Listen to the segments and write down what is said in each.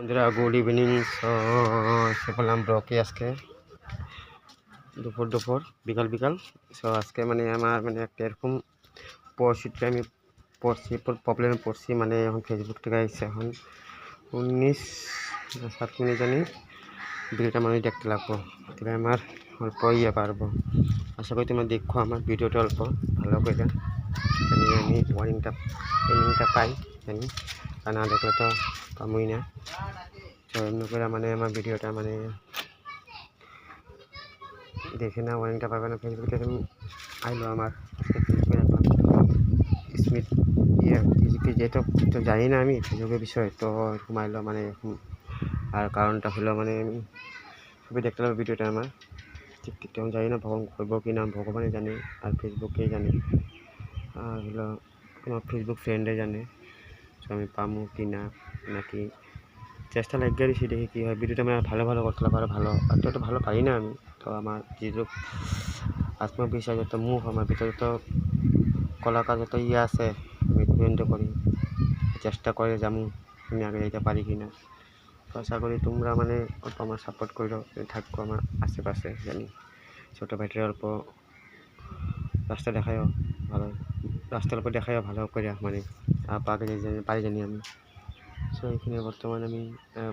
বন্ধুরা good evening. সে বললাম ব্লকে আজকে দুপুর বিকাল। আজকে মানে আমার মানে একটা এরকম পরিস্থিতি আমি পড়ছি, প্রবলেমে পড়ছি। মানে এখন ফেসবুক থেকে আসছে এখন 19-7 মিনিট জানি ভিডিওটা মানে দেখতে লাগবো, তাহলে আমার অল্প পারবো। আশা করি তোমরা দেখো আমার ভিডিওটা অল্প ভালো করে, জানি আমি ওয়ার্নিংটা পাই জানি, আর না দেখলে তো পামই না। তো এমনি করে মানে আমার ভিডিওটা মানে দেখে না ওয়ার্নিংটা পাবে না। ফেসবুক থেকে আইলো আমার স্মিথ যেহেতু তো জানি না আমি ফেসবুকের বিষয়ে, তো এরকম আইলো মানে এরকম। আর কারণটা হলো মানে আমি সবই দেখতে লাগবে ভিডিওটা আমার ঠিক তেমন জানি না, ভগবান করবো কি না ভগবানই জানে, আর ফেসবুকেই জানে, আর হলো আমার ফেসবুক ফ্রেন্ডে জানে। তো আমি পামু কি না, নাকি চেষ্টা লাগিয়ে সে দেখি কী হয়। ভিডিওটা আমি ভালো করতে পারো ভালো, আর তো ভালো পারি না আমি। তো আমার যেহেতু আত্মবিশ্বাস যত মুখ আমার ভিতরে যত কলাকার যত আছে, আমি পর্যন্ত করি চেষ্টা করে যেমন আমি আগে যেতে পারি কি না। তো আশা করি তোমরা মানে অল্প আমার সাপোর্ট করো, থাকবো আমার আশেপাশে। জানি ছোটো ভাইটার অল্প রাস্তা দেখায়ও ভালো, রাস্তার অল্প দেখায়ও ভালো করে মানে আগে পারি জানি আমি। সো এখানে বর্তমানে আমি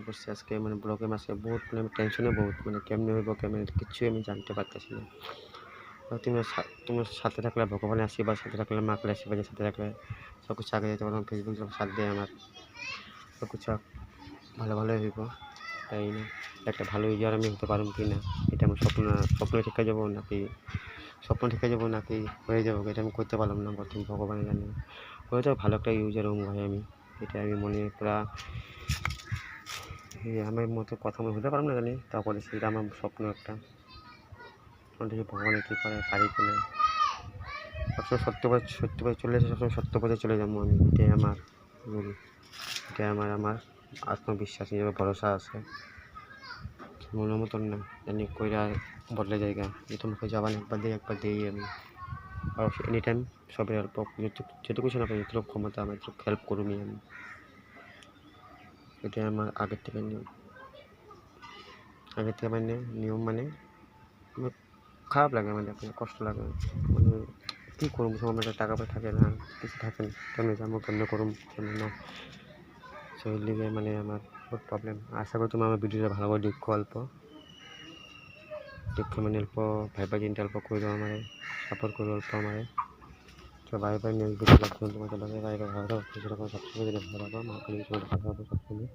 বসছি আজকে মানে ব্লগে মাসে বহুত মানে আমি টেনশনে বহুত, মানে কেমনে হইব কেমনে কিছুই আমি জানতে পারতেছি না। তোমার সাথে থাকলে ভগবানের আশীর্বাদ, সাথে থাকলে মাকে আশীর্বাদের সাথে থাকলে সব কিছু আগে যেতে পারবো। ফেসবুক যখন সাথ দেয় আমার সব কিছু ভালোই হইব, তাই না? একটা ভালো ইউজার আমি হতে পারবো কি না, এটা আমার স্বপ্ন থেকে যাবো নাকি হয়ে যাবো, এটা আমি করতে পারলাম না। বর্তমান ভগবানের জানে হয়ে যাবো ভালো একটা ইউজার হবো ভাই আমি, এটা আমি মনে পুরা আমার মতো কথা মনে হতে পারবো না জানি, তারপরে সেটা আমার স্বপ্ন একটা। দেখি ভগবানের কী করে পারি কি না। সবসময় সত্য পথে চলে এসে সবসময় সত্য পথে চলে যাবো আমি, এটাই আমার এটাই আমার আত্মবিশ্বাস, নিজের ভরসা আছে। মনের মতন না জানি কইরা বদলে জায়গা, যেহেতু মুখে যাবান একবার দিই আমি। আর এনি টাইম সবাই অল্প যেটুকু শোনা পাই যেটুকু ক্ষমতা আমার একটু হেল্প করুমি আমি, এটাই আমার আগের থেকে মানে নিয়ম। মানে আমার খারাপ লাগে, মানে কষ্ট লাগে, মানে কী করুম সময় টাকা পয়সা থাকে না, কিছু থাকে না, কেমনে যাবো কেমনে করুম কেমন না, সেই লিগে মানে আমার বহুত প্রবলেম। আশা করি তুমি আমার ভিডিওটা ভালো করে দেখো, অল্প দেখে মানে অল্প ভাইবা চিন্তা অল্প করে দাও, আমার সাপোর্ট করো অল্প আমার। তো বাই নেক্সট ভিডিও লাগবে তোমাকে ভালো ভালো সবসময় ভালো মাকে ভালো সবসময়।